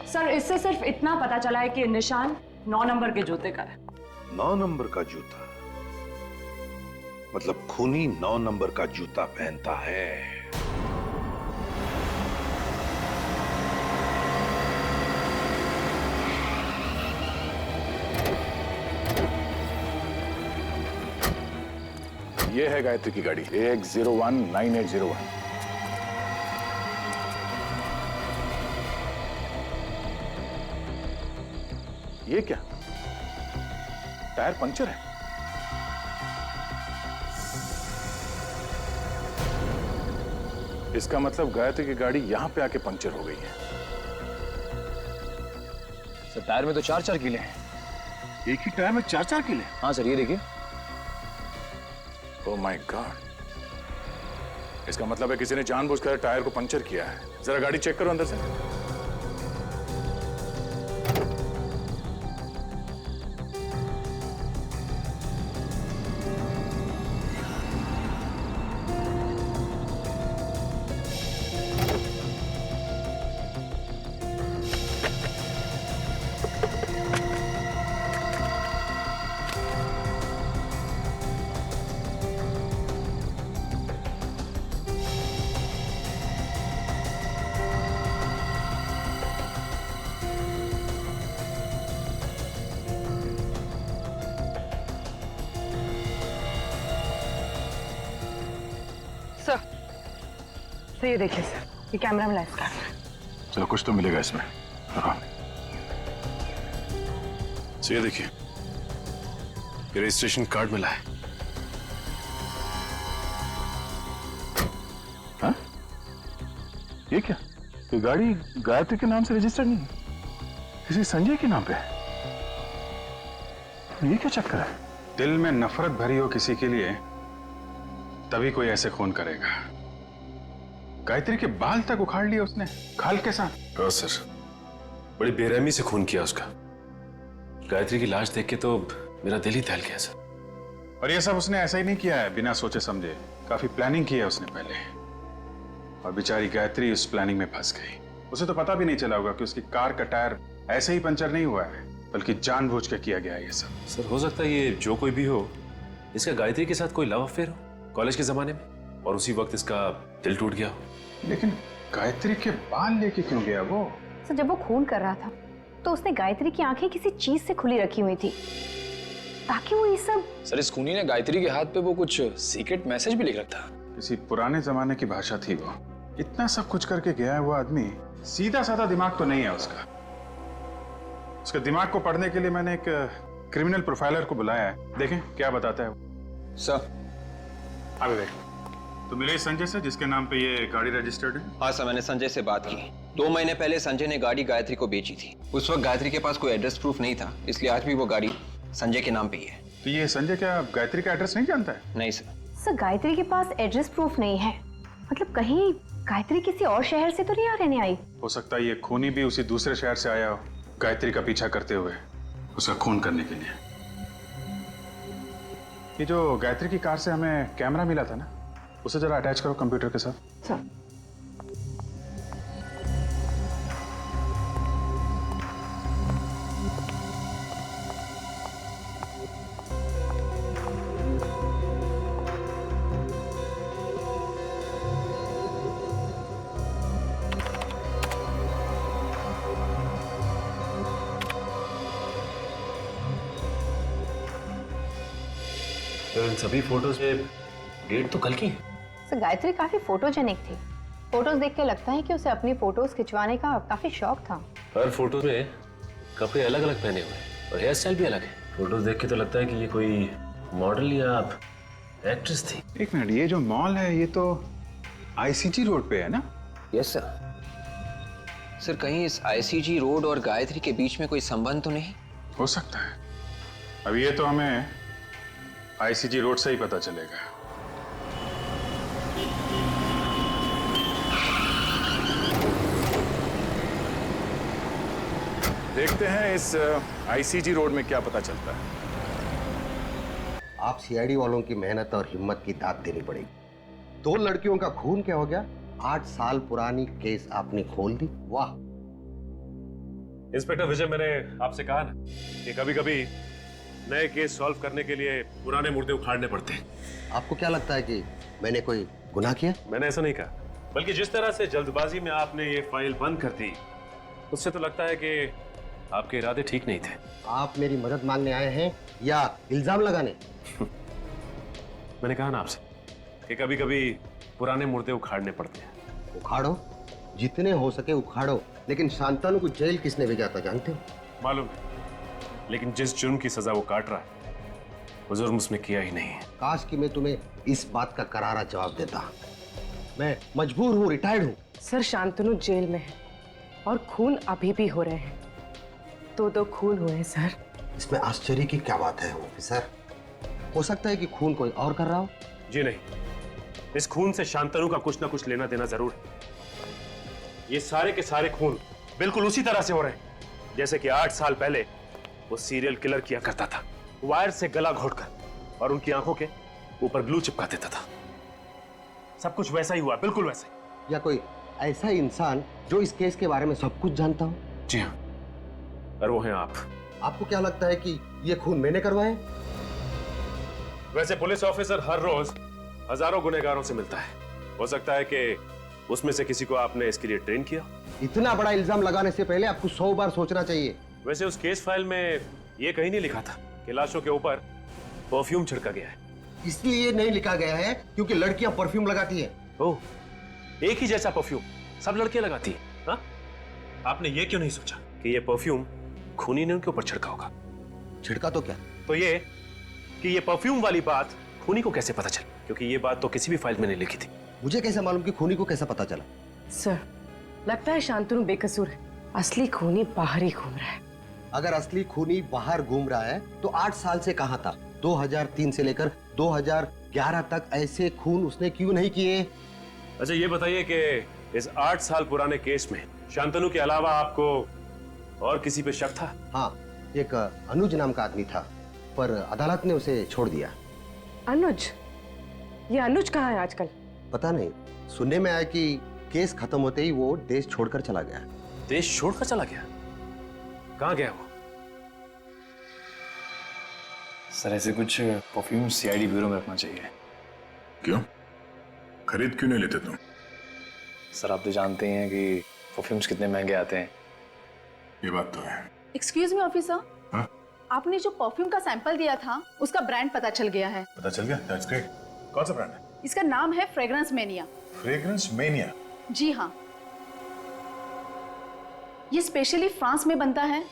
सर, इससे सिर्फ इतना पता चला है कि निशान 9 नंबर के जूते का है। 9 नंबर का जूता? मतलब खूनी 9 नंबर का जूता पहनता है। ये है गायत्री की गाड़ी 1019801। ये क्या? टायर पंचर है। इसका मतलब गायत्री की गाड़ी यहां पे आके पंचर हो गई है। सर, टायर में तो 4-4 कीले हैं। एक ही टायर में 4-4 कीले? हाँ सर, ये देखिए। ओह माय गॉड, इसका मतलब है किसी ने जानबूझकर टायर को पंचर किया है। जरा गाड़ी चेक करो अंदर से। सर, ये देखिए सर, ये कैमरा में लाइव कर। चलो, कुछ तो मिलेगा इसमें। हाँ, ये देखिए, ये रजिस्ट्रेशन कार्ड मिला है। हाँ? ये क्या? ये गाड़ी गायत्री के नाम से रजिस्टर्ड नहीं है, किसी संजय के नाम पे है। ये क्या चक्कर है? दिल में नफरत भरी हो किसी के लिए तभी कोई ऐसे खून करेगा। गायत्री के बाल तक उखाड़ लिए उसने, खाल के साथ। हाँ सर, बड़ी बेरहमी से खून किया उसका। गायत्री की लाश देख के तो मेरा दिल ही दहल गया सर। और ये सब उसने ऐसा ही नहीं किया है बिना सोचे समझे, काफी प्लानिंग की है उसने पहले। और बेचारी गायत्री उस प्लानिंग में फंस गई। उसे तो पता भी नहीं चला होगा कि उसकी कार का टायर ऐसे ही पंचर नहीं हुआ है, बल्कि जानबूझ के किया गया है ये सब। सर, हो सकता है ये जो कोई भी हो, इसका गायत्री के साथ कोई लव अफेयर हो कॉलेज के जमाने में, और उसी वक्त इसका दिल टूट गया हो। लेकिन गायत्री के बाल लेके क्यों गया वो? सर, जब वो खून कर रहा था तो उसने गायत्री की आंखें किसी चीज से खुली रखी हुई थी ताकि वो ये सब। सर, इस खूनी ने गायत्री के हाथ पे वो कुछ सीक्रेट मैसेज भी लिख रखा था। किसी पुराने जमाने की भाषा थी वो। इतना सब कुछ करके गया है वो आदमी, सीधा साधा दिमाग तो नहीं है उसका। उसके दिमाग को पढ़ने के लिए मैंने एक क्रिमिनल प्रोफाइलर को बुलाया है, देखें क्या बताता है वो। सर, अभी देख, तो मिले संजय से जिसके नाम पे ये गाड़ी रजिस्टर्ड है? हाँ सर, मैंने संजय से बात की। 2 महीने पहले संजय ने गाड़ी गायत्री को बेची थी। उस वक्त गायत्री के पास कोई एड्रेस प्रूफ नहीं था, इसलिए आज भी वो गाड़ी संजय के नाम पे ही है। तो ये संजय क्या गायत्री का एड्रेस नहीं जानता है? नहीं सर। सर गायत्री के पास एड्रेस प्रूफ नहीं है, मतलब कहीं गायत्री किसी और शहर से तो नहीं आ रहने आई? हो सकता है ये खूनी भी उसी दूसरे शहर से आया हो, गायत्री का पीछा करते हुए उसका खून करने के लिए। ये जो गायत्री की कार से हमें कैमरा मिला था ना, उसे जरा अटैच करो कंप्यूटर के साथ। सर। तो इन सभी फोटोज में डेट तो कल की है। सर गायत्री काफी फोटोजेनिक थी। फोटोज देख के लगता है कि उसे अपनी फोटोज खिंचवाने का काफी शौक था। हर फोटो में कपड़े अलग अलग पहने हुए हैं और हेयर स्टाइल भी अलग है। फोटोज देख के तो लगता है कि ये कोई मॉडल या एक्ट्रेस थी। एक मिनट, ये जो मॉल है ये तो आईसीजी रोड पे है ना? Yes sir. सर कहीं इस आईसीजी रोड और गायत्री के बीच में कोई संबंध तो नहीं? हो सकता है। अब ये तो हमें आईसीजी रोड से ही पता चलेगा। देखते हैं इस आईसीजी रोड में क्या पता चलता है। आप सीआईडी वालों की मेहनत और हिम्मत की दाद देनी पड़ेगी। 2 लड़कियों का खून क्या हो गया? 8 साल पुरानी केस आपने खोल दी। वाह। इंस्पेक्टर विजय, मैंने आपसे कहा ना कि कभी कभी नए केस सॉल्व करने के लिए पुराने मुर्दे उखाड़ने पड़ते हैं। आपको क्या लगता है कि मैंने कोई गुनाह किया? मैंने ऐसा नहीं कहा, बल्कि जिस तरह से जल्दबाजी में आपने ये फाइल बंद कर दी, उससे तो लगता है कि आपके इरादे ठीक नहीं थे। आप मेरी मदद मांगने आए हैं या इल्जाम लगाने? मैंने कहा ना आपसे कि कभी कभी पुराने मुर्दे उखाड़ने पड़ते हैं। उखाड़ो, जितने हो सके उखाड़ो, लेकिन शांतनु को जेल किसने भेजा था जानते हो? मालूम है, लेकिन जिस जुर्म की सजा वो काट रहा है वो जुर्म उसने किया ही नहीं है। काश कि मैं तुम्हें इस बात का करारा जवाब देता। मैं मजबूर हूँ, रिटायर्ड हूँ। सर शांतनु जेल में है और खून अभी भी हो रहे हैं। 2 खून हुए हैं सर। इसमें आश्चर्य की क्या बात है ऑफिसर? हो सकता है कि खून कोई और कर रहा हो। जी नहीं, इस खून से शांतनु का कुछ ना कुछ लेना देना जरूर है। ये सारे के सारे खून बिल्कुल उसी तरह से हो रहे हैं जैसे कि 8 साल पहले वो सीरियल किलर किया करता था, वायर से गला घोटकर और उनकी आंखों के ऊपर ग्लू चिपका देता था। सब कुछ वैसा ही हुआ, बिल्कुल वैसा ही। या कोई ऐसा इंसान जो इस केस के बारे में सब कुछ जानता हो? जी हाँ, और वो हैं आप। आपको क्या लगता है कि ये खून मैंने करवाए? वैसे पुलिस ऑफिसर हर रोज हजारों गुनहगारों से मिलता है। हो सकता है कि उसमें से किसी को आपने इसके लिए ट्रेन किया। इतना बड़ा इल्जाम लगाने से पहले आपको 100 बार सोचना चाहिए। वैसे उस केस फाइल में ये कहीं नहीं लिखा था कि लाशों के ऊपर परफ्यूम छिड़का गया है। इसलिए नहीं लिखा गया है क्योंकि लड़कियां परफ्यूम लगाती है। ओह, एक ही जैसा परफ्यूम सब लड़कियां लगाती है। हाँ? आपने ये क्यों नहीं सोचा कि ये परफ्यूम खूनी ने उनके ऊपर छिड़का होगा? छिड़का तो क्या? तो ये कि ये परफ्यूम वाली बात खूनी को कैसे पता चली? क्योंकि ये बात तो किसी भी फाइल में नहीं लिखी थी। मुझे कैसे मालूम कि खूनी को कैसा पता चला? सर लगता है शांतनु बेकसूर है, असली खूनी बाहर ही घूम रहा है। अगर असली खूनी बाहर घूम रहा है तो 8 साल से कहां था? 2003 से लेकर 2011 तक ऐसे खून उसने क्यों नहीं किए? अच्छा ये बताइए कि इस 8 साल पुराने केस में शांतनु के अलावा आपको और किसी पे शक था? हाँ, एक अनुज नाम का आदमी था, पर अदालत ने उसे छोड़ दिया। अनुज? ये अनुज कहाँ है आजकल? पता नहीं, सुनने में आया कि केस खत्म होते ही वो देश छोड़कर चला गया। देश छोड़कर चला गया? कहाँ गया वो? सर ऐसे कुछ परफ्यूम सीआईडी ब्यूरो में रखना चाहिए। क्यों? खरीद क्यों नहीं लेते तुम? सर आप तो जानते हैं कि परफ्यूम्स कितने महंगे आते हैं। ये बात तो है। एक्सक्यूज मी ऑफिसर, हाँ? आपने जो परफ्यूम का सैंपल दिया था उसका ब्रांड पता चल गया है। पता चल गया? That's great. कौन सा ब्रांड है? इसका नाम है फ्रेग्रेंस मेनिया। Fragrance mania? जी हाँ, ये स्पेशली फ्रांस में बनता है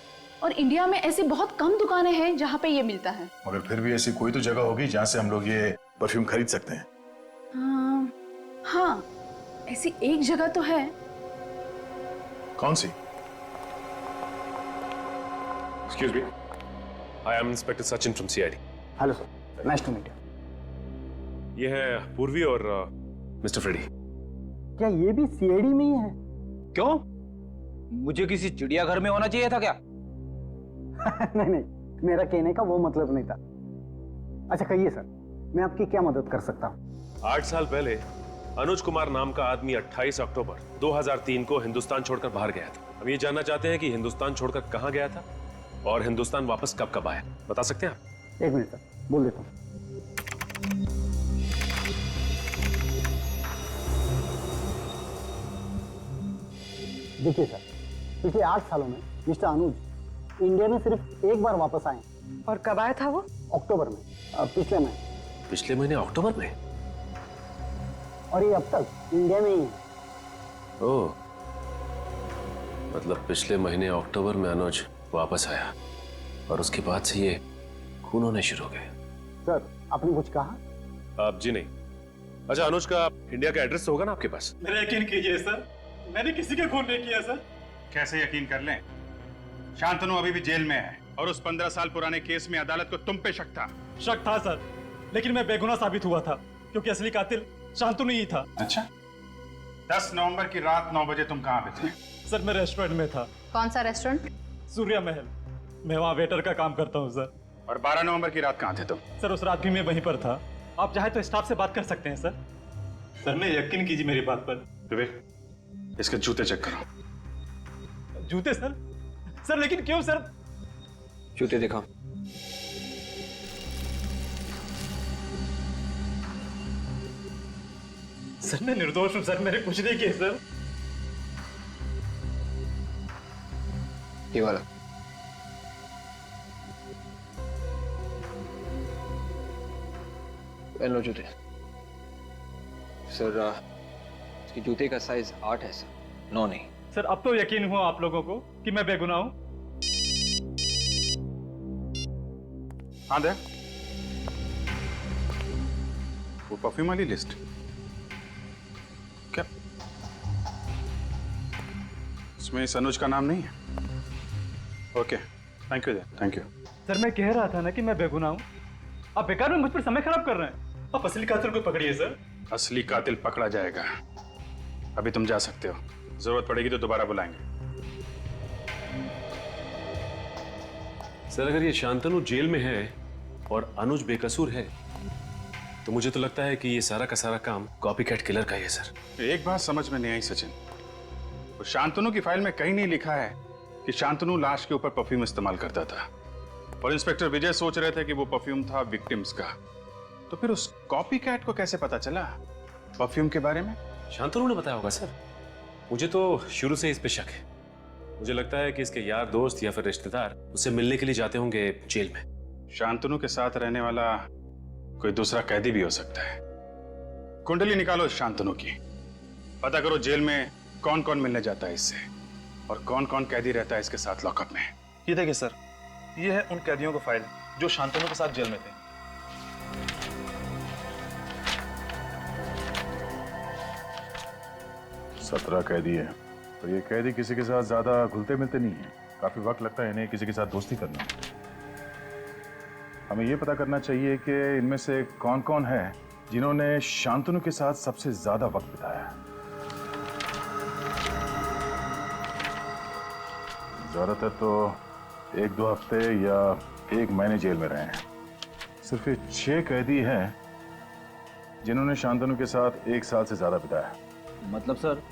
और इंडिया में ऐसी बहुत कम दुकानें हैं जहाँ पे ये मिलता है। मगर फिर भी ऐसी कोई तो जगह होगी जहाँ से हम लोग ये परफ्यूम खरीद सकते हैं। हाँ, ऐसी एक जगह तो है। कौन सी? Excuse me, I am inspector Sachin from CID. Hello sir, nice to meet you. ये है पूर्वी और मिस्टर फ्रेडी। क्या ये भी सीआईडी में ही है? क्यों? मुझे किसी चिड़ियाघर में होना चाहिए था क्या? नहीं नहीं, मेरा कहने का वो मतलब नहीं था। अच्छा कहिए सर, मैं आपकी क्या मदद कर सकता हूँ? 8 साल पहले अनुज कुमार नाम का आदमी 28 अक्टूबर 2003 को हिंदुस्तान छोड़कर बाहर गया था। हम ये जानना चाहते हैं कि हिंदुस्तान छोड़कर कहां गया था और हिंदुस्तान वापस कब कब आया। बता सकते हैं आप? एक मिनट सर, बोल देता हूँ। देखिए सर, पिछले 8 सालों में मिस्टर अनुज इंडिया में सिर्फ एक बार वापस आए। और कब आया था वो? अक्टूबर में, पिछले महीने। पिछले महीने अक्टूबर में? और ये अब तक इंडिया में ही है। ओह, मतलब पिछले महीने अक्टूबर में अनुज वापस आया और उसके बाद से ये खून होने शुरू हो गए। सर आपने कुछ कहा? आप जी नहीं। अच्छा, अनुज का इंडिया का एड्रेस तो होगा ना आपके पास? मेरा यकीन कीजिए सर, मैंने किसी का खून नहीं किया सर। कैसे यकीन कर लें? शांतनु अभी भी जेल में है और उस 15 साल पुराने केस में अदालत को तुम पे शक था। शक था सर, लेकिन मैं बेगुनाह साबित हुआ था क्योंकि असली कातिल शांतनु ही था। अच्छा, 10 नवंबर की रात 9 बजे तुम कहाँ पे थे? सर मैं रेस्टोरेंट में था। कौन सा रेस्टोरेंट? सूर्या महल। मैं वहाँ वेटर का काम करता हूँ सर। और 12 नवंबर की रात कहाँ थे तुम? सर उस रात भी मैं वहीं पर था। आप चाहे तो स्टाफ से बात कर सकते हैं सर। सर मैं यकीन कीजिए मेरी बात पर। विवेक, इसके जूते चेक करो। जूते सर? सर लेकिन क्यों सर? जूते दिखाओ। सर मैं निर्दोष हूँ सर, मैंने कुछ नहीं किया सर। ये वाला। पहन लो जूते। सर इसके जूते का साइज 8 है सर, 9 नहीं। सर अब तो यकीन हुआ आप लोगों को कि मैं बेगुनाह हूँ। हाँ दे वो परफ्यूम वाली लिस्ट। क्या इसमें इस अनुज का नाम नहीं है? Okay, thank you, thank you. Sir मैं कह रहा था ना कि मैं बेगुनाह हूँ। आप बेकार में मुझ पर समय खराब कर रहे हैं। आप असली कातिल को पकड़िए सर। असली कातिल पकड़ा जाएगा। अभी तुम जा सकते हो, जरूरत पड़ेगी तो दोबारा बुलाएंगे। सर अगर ये शांतनु जेल में है और अनुज बेकसूर है तो मुझे तो लगता है कि ये सारा का सारा काम कॉपीकैट किलर का ही है सर। एक बात समझ में नहीं आई सचिन, तो शांतनु की फाइल में कहीं नहीं लिखा है कि शांतनु लाश के ऊपर परफ्यूम इस्तेमाल करता था और इंस्पेक्टर विजय सोच रहे थे कि वो परफ्यूम था विक्टिम्स का। तो फिर उस कॉपीकैट को कैसे पता चला परफ्यूम के बारे में? शांतनु ने बताया होगा सर। मुझे तो शुरू से इस पे शक है। मुझे लगता है कि इसके यार दोस्त या फिर रिश्तेदार उससे मिलने के लिए जाते होंगे जेल में। शांतनु के साथ रहने वाला कोई दूसरा कैदी भी हो सकता है। कुंडली निकालो शांतनु की, पता करो जेल में कौन कौन मिलने जाता है इससे और कौन कौन कैदी रहता है इसके साथ लॉकअप में। ये देखिए सर, ये है उन कैदियों का फाइल जो शांतनु के साथ जेल में थे। 17 कैदी है और ये कैदी किसी के साथ ज्यादा घुलते मिलते नहीं है। काफी वक्त लगता है इन्हें किसी के साथ दोस्ती करना। हमें ये पता करना चाहिए कि इनमें से कौन कौन है जिन्होंने शांतनु के साथ सबसे ज्यादा वक्त बिताया। ज्यादातर तो 1-2 हफ्ते या 1 महीने जेल में रहे हैं। सिर्फ ये 6 कैदी हैं जिन्होंने शांतनु के साथ 1 साल से ज्यादा बिताया। मतलब सर,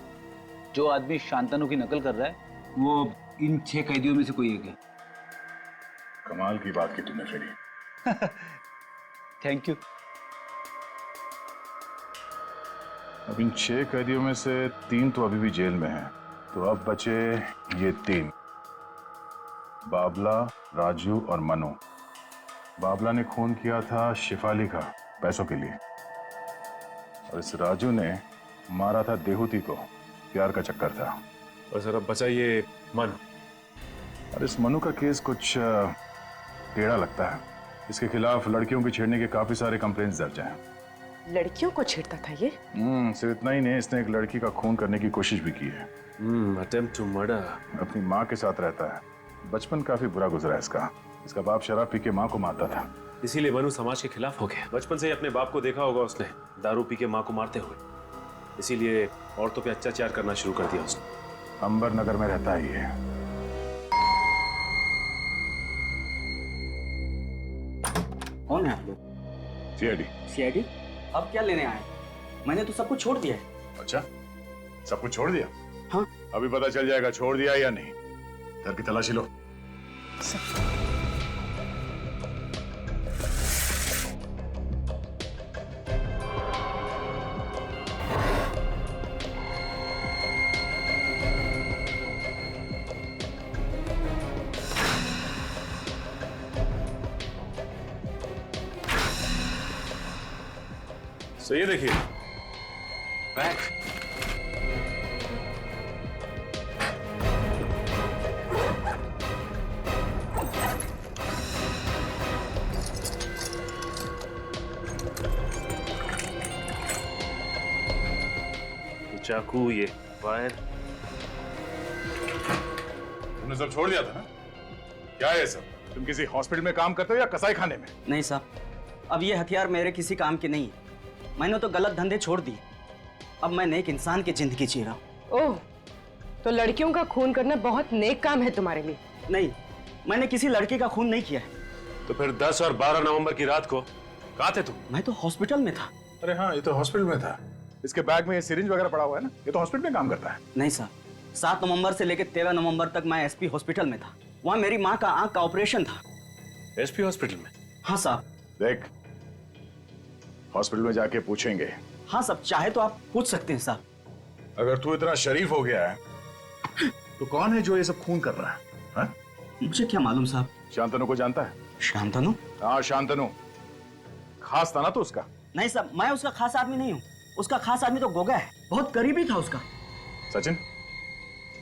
जो आदमी शांतनु की नकल कर रहा है वो इन 6 कैदियों में से कोई एक है। कमाल की बात की तुमने फ्रेडी। Thank you. अब इन 6 कैदियों में से 3 तो अभी भी जेल में हैं, तो अब बचे ये 3, बाबला, राजू और मनु। बाबला ने खून किया था शिफाली का पैसों के लिए और इस राजू ने मारा था देहूती को, प्यार का चक्कर था। और सर अब बचा ये मनु। और इस मनु का केस कुछ टेढ़ा लगता है। इसके खिलाफ लड़कियों की छेड़ने के काफी सारे कंप्लेंट्स दर्ज हैं। लड़कियों को छेड़ता था ये? सिर्फ इतना ही नहीं, इसने एक लड़की का खून करने की कोशिश भी की है। Attempt to murder. अपनी माँ के साथ रहता है। बचपन काफी बुरा गुजरा है इसका। इसका बाप शराब पी के माँ को मारता था, इसीलिए वनु समाज के खिलाफ हो गया। बचपन से ही अपने बाप को देखा होगा उसने दारू पी के माँ को मारते हुए, इसीलिए औरतों पे अत्याचार करना शुरू कर दिया उसने। अंबर नगर में रहता है ये। कौन है आप लोग? सीआईडी। सीआईडी? अब क्या लेने आए? मैंने तो सब कुछ छोड़ दिया है। अच्छा, सब कुछ छोड़ दिया? हाँ। अभी पता चल जाएगा छोड़ दिया या नहीं। घर की तलाशी लो। तो ये देखिए बैग। चाकू, ये वायर। तुमने सब छोड़ दिया था ना? क्या है ये सब? तुम किसी हॉस्पिटल में काम करते हो या कसाई खाने में? नहीं साहब, अब ये हथियार मेरे किसी काम के नहीं है। मैंने तो गलत धंधे छोड़ दिए। अब मैं नेक इंसान की जिंदगी जी रहा हूँ। ओह, तो लड़कियों का खून करना बहुत नेक काम है तुम्हारे लिए? नहीं, मैंने किसी लड़के का खून नहीं किया है। तो फिर 10 और 12 नवंबर की रात को कहाँ थे तुम? मैं तो हॉस्पिटल में था। अरे हाँ, ये तो हॉस्पिटल में था। इसके बैग में ये सिरिंज वगैरह पड़ा हुआ है ना, ये तो हॉस्पिटल में काम करता है। नहीं साहब, 7 नवंबर से लेकर 13 नवंबर तक मैं एसपी हॉस्पिटल में था। वहाँ मेरी माँ का आंख का ऑपरेशन था। एसपी हॉस्पिटल में? हाँ साहब। देख, हॉस्पिटल में जाके पूछेंगे। हाँ साहब, चाहे तो आप पूछ सकते हैं साहब। अगर तू इतना शरीफ हो गया है तो कौन है जो ये सब खून कर रहा है? हा? मुझे क्या मालूम साहब। शांतनु को जानता है? शांतनु? हाँ, शांतनु। खास था ना तो उसका? नहीं साहब, मैं उसका खास आदमी नहीं हूँ। उसका खास आदमी तो गोगा है, बहुत करीबी था उसका। सचिन,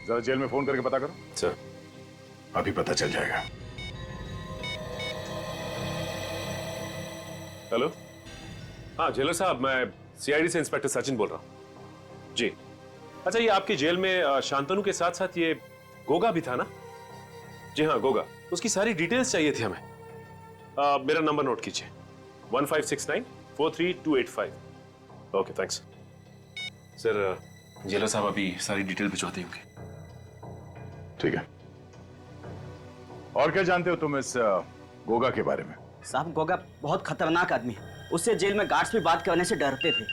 जरा जेल में फोन करके पता करो। सर। अभी पता चल जाएगा। हेलो। हाँ जेलर साहब, मैं सीआईडी से इंस्पेक्टर सचिन बोल रहा हूँ जी। अच्छा, ये आपकी जेल में शांतनु के साथ साथ ये गोगा भी था ना? जी हाँ, गोगा। उसकी सारी डिटेल्स चाहिए थी हमें। मेरा नंबर नोट कीजिए, 1569432885। Okay, thanks sir. जेलर साहब अभी सारी डिटेल भिजवाते होंगे। ठीक है। और क्या जानते हो तुम इस गोगा के बारे में? साहब, गोगा बहुत खतरनाक आदमी है। उससे जेल में गार्ड्स भी बात करने से डरते थे।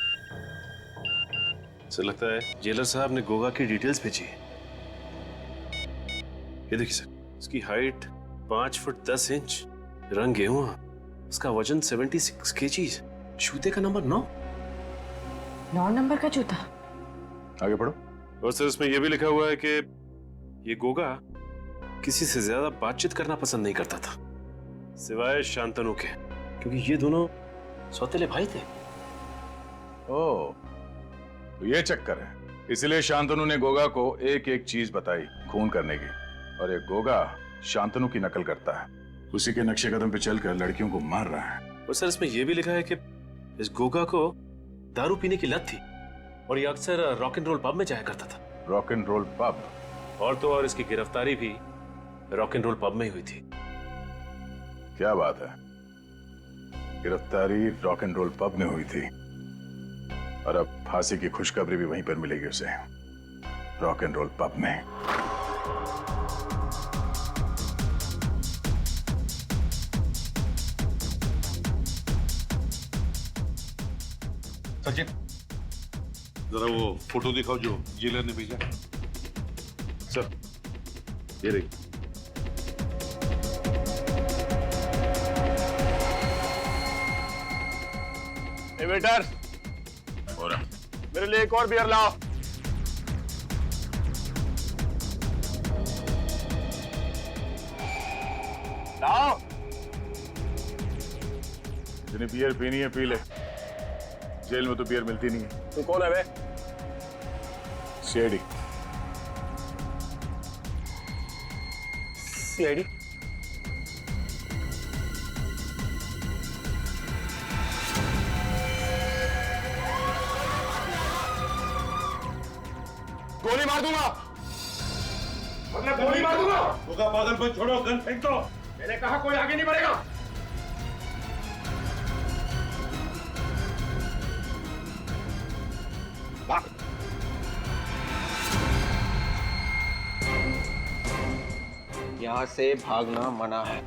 सर, लगता है जेलर साहब ने गोगा की डिटेल्स भेजी है। ये देखिए सर, उसकी हाइट 5 फुट 10 इंच, रंग गेहुआ, उसका वजन 76 केजीज, जूते का नंबर 9 नंबर का जूता। आगे पढ़ो। और सर, इसमें यह भी लिखा हुआ है कि ये गोगा किसी से ज्यादा बातचीत करना पसंद नहीं करता था सिवाय शांतनु के, क्योंकि ये दोनों सौतेले भाई थे। ओह, तो ये चक्कर है। इसलिए शांतनु ने गोगा को एक एक चीज बताई खून करने की, और ये गोगा शांतनु की नकल करता है। उसी के नक्शे कदम पे चलकर लड़कियों को मार रहा है। और सर, इसमें यह भी लिखा है कि इस गोगा को दारू पीने की लत थी और ये अक्सर रॉक एंड रोल पब में जाया करता था। Rock and roll pub? और तो और इसकी गिरफ्तारी भी रॉक एंड रोल पब में ही हुई थी। क्या बात है, गिरफ्तारी रॉक एंड रोल पब में हुई थी, और अब फांसी की खुशखबरी भी वहीं पर मिलेगी उसे, रॉक एंड रोल पब में। सचिन, जरा वो फोटो दिखाओ जो जेलर ने भेजा। सर, ये देखिए। वेटर, मेरे लिए एक और बियर लाओ। लाओ। जिन्हें बियर पीनी है पी ले, जेल में तो बियर मिलती नहीं है। तू कौन है बे? सीआईडी। सीआईडी? गोली मार दूंगा। गोली मार दूंगा। होगा पागल, मत छोड़ो, गन फेंक दो। मैंने कहा कोई आगे नहीं बढ़ेगा। यहाँ से भागना मना है।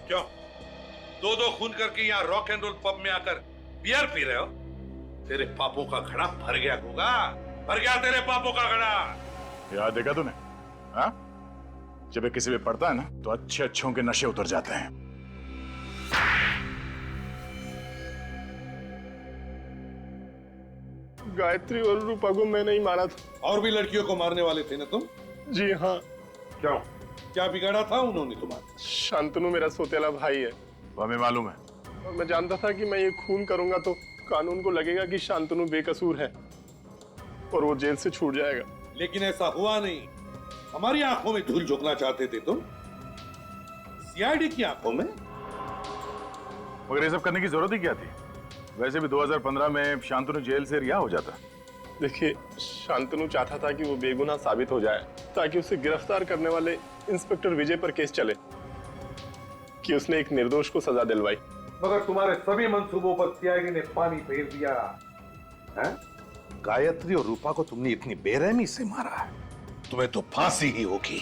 क्यों? दो खून करके यहाँ रॉक एंड रोल पब में आकर बियर पी रहे हो? तेरे पापों का घड़ा भर गया होगा। भर गया तेरे पापों का घड़ा। याद देखा तूने? हाँ? जब ये किसी पे पड़ता है ना तो अच्छे अच्छों के नशे उतर जाते हैं। गायत्री और रूपा को मैंने ही मारा था। और भी लड़कियों को मारने वाले थे ना तुम? जी हाँ। क्यों? क्या बिगाड़ा था उन्होंने तुम्हारा? शांतनु मेरा सोतेला भाई है। हमें मालूम है। और मैं जानता था कि मैं ये खून करूंगा तो कानून को लगेगा कि शांतनु बेकसूर है और वो जेल से छूट जाएगा। लेकिन ऐसा हुआ नहीं। हमारी आंखों में धूल झोंकना चाहते थे तुम, सीआईडी की आंखों में। मगर ये सब करने की जरूरत ही क्या थी? वैसे भी 2015 में शांतनु जेल से रिहा हो जाता। देखिए, शांतनु चाहता था कि वो बेगुनाह साबित हो जाए ताकि उसे गिरफ्तार करने वाले इंस्पेक्टर विजय पर केस चले कि उसने एक निर्दोष को सजा दिलवाई। मगर तुम्हारे सभी मंसूबों पर सीआईडी ने पानी फेर दिया है? गायत्री और रूपा को तुमने इतनी बेरहमी से मारा है, तुम्हें तो फांसी ही होगी।